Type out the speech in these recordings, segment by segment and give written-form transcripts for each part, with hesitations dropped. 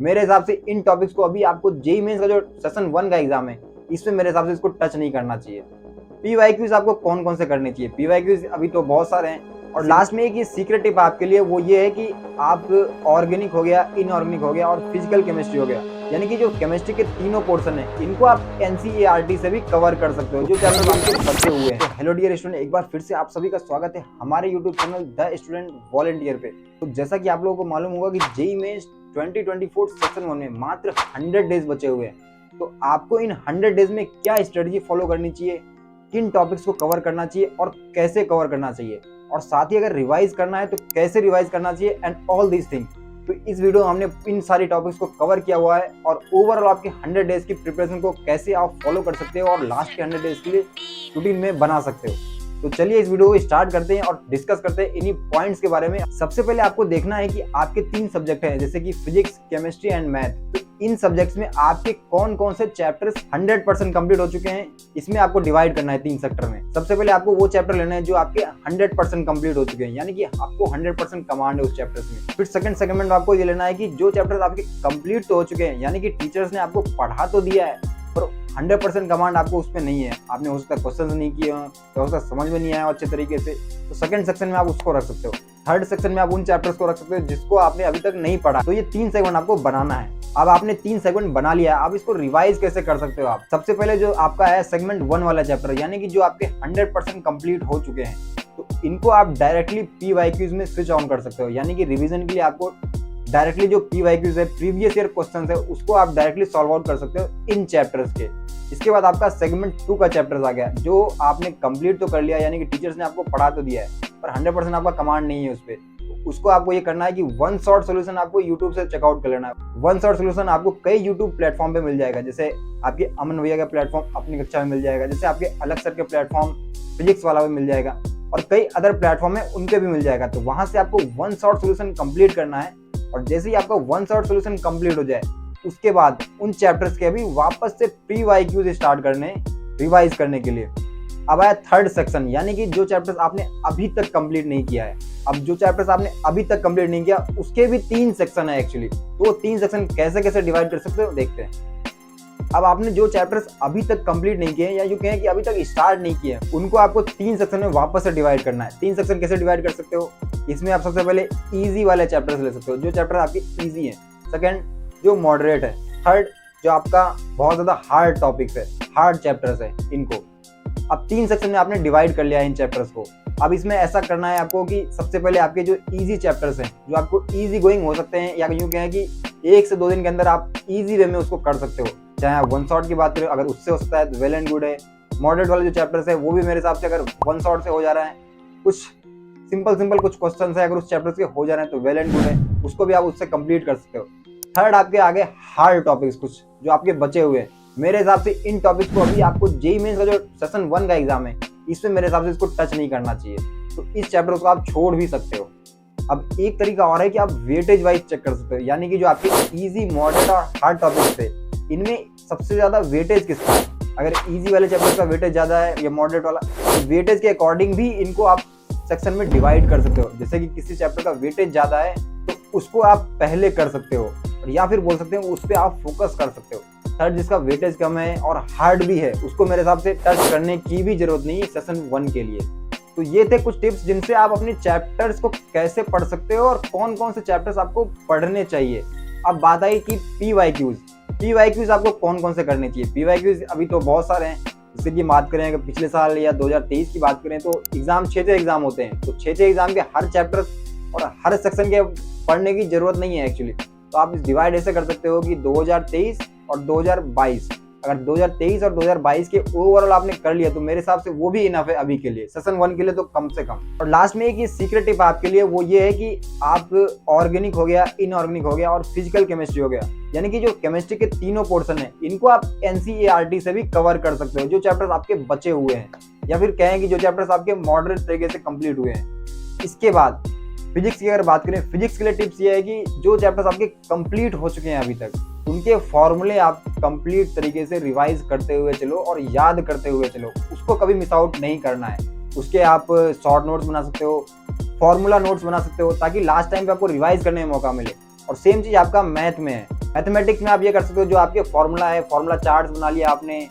मेरे हिसाब से इन टॉपिक्स को अभी आपको जेईई मेंस का जो सेशन 1 का एग्जाम है इसमें मेरे हिसाब से इसको टच नहीं करना चाहिए। पीवाईक्यूज आपको कौन कौन से करने चाहिए? पीवाईक्यूज अभी तो बहुत सारे हैं और लास्ट में एक ये सीक्रेट टिप आपके लिए वो ये है कि आप ऑर्गेनिक हो गया, इनऑर्गेनिक हो गया और फिजिकल केमिस्ट्री हो गया, यानी कि जो केमिस्ट्री के तीनों पोर्शन है इनको आप एनसीईआरटी से भी कवर कर सकते हो, जो चैप्टर आपके बचे हुए हैं। तो हेलो डियर स्टूडेंट, एक बार फिर से आप सभी का स्वागत है हमारे YouTube channel the student volunteer पे। तो जैसा कि आप लोगों को मालूम होगा कि जेईई मेंस 2024 सेशन 1 में मात्र 100 डेज बचे हुए हैं। तो आपको इन 100 डेज में क्या स्ट्रेटजी फॉलो करनी चाहिए, किन टॉपिक्स को कवर करना चाहिए और कैसे कवर करना चाहिए, और साथ ही अगर रिवाइज करना है तो कैसे रिवाइज करना चाहिए एंड ऑल दिस थिंग। तो इस वीडियो में हमने इन सारी टॉपिक्स को कवर किया हुआ है और ओवरऑल आपके 100 डेज की प्रिपरेशन को कैसे आप फॉलो कर सकते हो और लास्ट के 100 डेज के लिए रूटीन में बना सकते हो। तो चलिए इस वीडियो को स्टार्ट करते हैं और डिस्कस करते हैं इन्हीं पॉइंट्स के बारे में। सबसे पहले आपको देखना है कि आपके 3 सब्जेक्ट हैं, जैसे कि फिजिक्स, केमिस्ट्री एंड मैथ। तो इन सब्जेक्ट्स में आपके कौन कौन से चैप्टर्स 100% कंप्लीट हो चुके हैं, इसमें आपको डिवाइड करना है 3 सेक्टर में। सबसे पहले आपको वो चैप्टर लेना है जो आपके 100% कंप्लीट हो चुके हैं, यानी कि आपको 100% कमांड है उस चैप्टर्स में। फिर सेकंड सेगमेंट में आपको ये लेना है कि जो चैप्टर्स आपके कंप्लीट तो हो चुके हैं, यानी कि टीचर्स ने आपको पढ़ा तो दिया है पर 100% कमांड आपको उस पर नहीं है, आपने हो सकता है क्वेश्चन नहीं किए हो सकता समझ में नहीं आया अच्छे तरीके से, तो सेकंड सेक्शन में आप उसको रख सकते हो। थर्ड सेक्शन में आप उन चैप्टर्स को रख सकते हो जिसको आपने अभी तक नहीं पढ़ा। तो ये 3 सेगमेंट आपको बनाना है। अब आपने 3 सेगमेंट बना लिया है, आप इसको रिवाइज कैसे कर सकते हो आप? सबसे पहले जो आपका है सेगमेंट 1 वाला चैप्टर, यानी कि जो आपके 100% कंप्लीट हो चुके हैं, तो इनको आप डायरेक्टली पीवाईक्यूज में स्विच ऑन कर सकते हो, यानी कि रिवीजन के लिए आपको डायरेक्टली जो पीवाईक्यूज है, प्रीवियस ईयर क्वेश्चंस है, उसको आप डायरेक्टली सॉल्व आउट कर सकते हो इन चैप्टर्स के। इसके बाद आपका सेगमेंट 2 का चैप्टर्स आ गया, जो आपने कंप्लीट तो कर लिया, यानी कि टीचर्स ने आपको पढ़ा तो दिया है पर 100% आपका कमांड नहीं है उस पर। तो उसको आपको ये करना है कि वन शॉट सोल्यूशन आपको यूट्यूब से चेकआउट कर लेना है। वन शॉट सोल्यूशन आपको कई यूट्यूब प्लेटफॉर्म पे मिल जाएगा, जैसे आपके अमन भैया का प्लेटफॉर्म अपनी कक्षा में मिल जाएगा, जैसे आपके अलग सर के प्लेटफॉर्म फिजिक्स वाला भी मिल जाएगा और कई अदर प्लेटफॉर्म है उनपे भी मिल जाएगा। तो वहां से आपको वन शॉट सोल्यूशन कंप्लीट करना है और जैसे ही आपका वन शॉट सोल्यूशन कंप्लीट हो जाए उसके बाद उन चैप्टर्स के अभी वापस से पीवाईक्यूज स्टार्ट करने, रिवाइज करने के लिए। अब आया थर्ड सेक्शन, यानी कि जो चैप्टर्स आपने अभी तक कंप्लीट नहीं किया है। अब जो चैप्टर्स आपने अभी तक कंप्लीट नहीं किया उसके भी 3 सेक्शन है एक्चुअली। तो 3 सेक्शन कैसे कैसे डिवाइड कर सकते हो देखते हैं। अब आपने जो चैप्टर्स अभी तक कंप्लीट नहीं किए या यूं कहें कि अभी तक स्टार्ट नहीं किए, उनको आपको 3 सेक्शन में वापस से डिवाइड करना है। 3 सेक्शन कैसे डिवाइड कर सकते हो? इसमें आप सबसे पहले इजी वाले चैप्टर्स ले सकते हो, जो चैप्टर आपके इजी हैं। सेकंड जो मॉडरेट है। थर्ड जो आपका बहुत ज्यादा हार्ड टॉपिक्स है, हार्ड चैप्टर्स है, इनको अब 3 सेक्शन में आपने डिवाइड कर लिया है इन चैप्टर्स को। अब इसमें ऐसा करना है आपको कि सबसे पहले आपके जो इजी चैप्टर्स हैं, जो आपको इजी गोइंग हो सकते हैं, या यूं कहें कि 1 से 2 दिन के अंदर आप इजी वे में उसको कर सकते हो। चाहे आप वन शॉट की बात करें, अगर उससे हो सकता है तो वेल एंड गुड है। मॉडरेट वाले जो चैप्टर्स है वो भी मेरे हिसाब से अगर वन शॉट से हो जा रहा है, कुछ सिंपल कुछ क्वेश्चन है अगर उस चैप्टर्स के हो जा रहे हैं तो वेल एंड गुड है, उसको भी आप उससे कंप्लीट कर सकते हो। थर्ड आपके आगे हार्ड टॉपिक्स कुछ जो आपके बचे हुए हैं, मेरे हिसाब से इन टॉपिक्स को अभी आपको जेईई मेंस का जो सेशन 1 का एग्जाम है इसमें मेरे हिसाब से इसको टच नहीं करना चाहिए। तो इस चैप्टर को आप छोड़ भी सकते हो। अब एक तरीका और है कि आप वेटेज वाइज चेक कर सकते हो, यानी कि जो आपके इजी, मॉडरेट और हार्ड टॉपिक्स थे इनमें सबसे ज्यादा वेटेज किसका है। अगर इजी वाले चैप्टर का वेटेज ज्यादा है या मॉडरेट वाला, तो वेटेज के अकॉर्डिंग भी इनको आप सेक्शन में डिवाइड कर सकते हो। जैसे कि किसी चैप्टर का वेटेज ज्यादा है तो उसको आप पहले कर सकते हो, या फिर बोल सकते हो उस पर आप फोकस कर सकते हो। थर्ड जिसका वेटेज कम है और हार्ड भी है, उसको मेरे हिसाब से टच करने की भी जरूरत नहीं है सेशन 1 के लिए। तो ये थे कुछ टिप्स जिनसे आप अपने चैप्टर्स को कैसे पढ़ सकते हो और कौन कौन से चैप्टर्स आपको पढ़ने चाहिए। अब बात आई कि पीवाईक्यूज आपको कौन कौन से करने चाहिए। पीवाईक्यूज अभी तो बहुत सारे हैं, जैसे कि बात करें अगर पिछले साल या 2023 की बात करें तो एग्जाम 6 एग्जाम होते हैं। तो 6 एग्जाम के हर चैप्टर और हर सेक्शन के पढ़ने की जरूरत नहीं है एक्चुअली। तो आप इस डिवाइड ऐसे कर सकते हो कि 2023 और 2022, अगर 2023 और 2022 के ओवरऑल आपने कर लिया तो मेरे हिसाब से वो भी इनफ है अभी के लिए, सेशन 1 के लिए तो कम से कम। और लास्ट में एक ये सीक्रेट टिप आपके लिए वो ये है कि आप ऑर्गेनिक हो गया, इनऑर्गेनिक हो गया और फिजिकल केमिस्ट्री हो गया, यानी कि जो केमिस्ट्री के तीनों पोर्शन है इनको आप एनसीईआरटी से भी कवर कर सकते हो, जो चैप्टर्स आपके बचे हुए हैं, या फिर कहें कि जो चैप्टर्स आपके मॉडरेट तरीके से कंप्लीट हुए हैं। इसके बाद फिजिक्स की अगर बात करें, फिजिक्स के लिए टिप्स ये है कि जो चैप्टर्स आपके कंप्लीट हो चुके हैं अभी तक, उनके फॉर्मूले आप कंप्लीट तरीके से रिवाइज करते हुए चलो और याद करते हुए चलो, उसको कभी मिस आउट नहीं करना है। उसके आप शॉर्ट नोट्स बना सकते हो, फॉर्मूला नोट्स बना सकते हो, ताकि लास्ट टाइम पे आपको रिवाइज करने में मौका मिले। और सेम चीज आपका मैथ में है, मैथमेटिक्स में आप ये कर सकते हो, जो आपके फॉर्मूला है, फॉर्मूला चार्ट्स बना लिया आपने,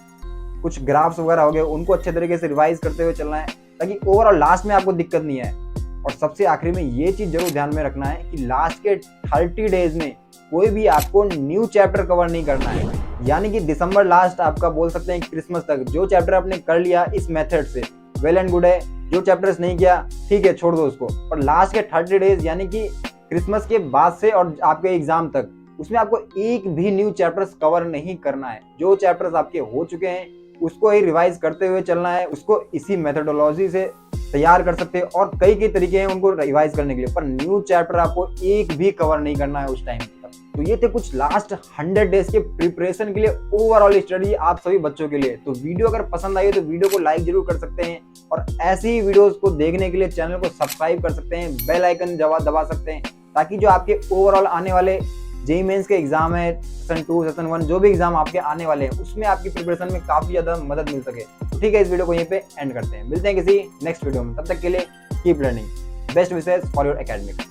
कुछ ग्राफ्स वगैरह हो गए, उनको अच्छे तरीके से रिवाइज करते हुए चलना है ताकि ओवरऑल लास्ट में आपको दिक्कत नहीं आए। और सबसे आखिरी में ये चीज जरूर ध्यान में रखना है कि लास्ट के 30 डेज में कोई भी आपको न्यू चैप्टर कवर नहीं करना है। यानी कि दिसंबर लास्ट आपका बोल सकते हैं क्रिसमस तक जो चैप्टर आपने कर लिया इस मेथड से वेल एंड गुड है, जो चैप्टर्स नहीं किया ठीक है छोड़ दो उसको। और लास्ट के 30 डेज यानी कि क्रिसमस के बाद से और आपके एग्जाम तक, उसमें आपको एक भी न्यू चैप्टर्स कवर नहीं करना है। जो चैप्टर्स आपके हो चुके हैं उसको ही रिवाइज करते हुए चलना है। उसको इसी मेथोडोलॉजी से तैयार कर सकते हैं और कई कई तरीके हैं उनको रिवाइज करने के लिए, पर न्यू चैप्टर आपको एक भी कवर नहीं करना है उस टाइम तक। तो ये थे कुछ लास्ट 100 डेज के प्रिपरेशन के लिए ओवरऑल स्टडी आप सभी बच्चों के लिए। तो वीडियो अगर पसंद आई हो तो वीडियो को लाइक जरूर कर सकते हैं और ऐसी ही वीडियोस को देखने के लिए चैनल को सब्सक्राइब कर सकते हैं, बेल आइकन दबा सकते हैं ताकि जो आपके ओवरऑल आने वाले जेईई मेंस के एग्जाम है, सेशन 2 सेशन 1 जो भी एग्जाम आपके आने वाले हैं उसमें आपकी प्रिपरेशन में काफी ज्यादा मदद मिल सके। तो ठीक है, इस वीडियो को यहीं पे एंड करते हैं, मिलते हैं किसी नेक्स्ट वीडियो में, तब तक के लिए keep learning, best wishes for your academics.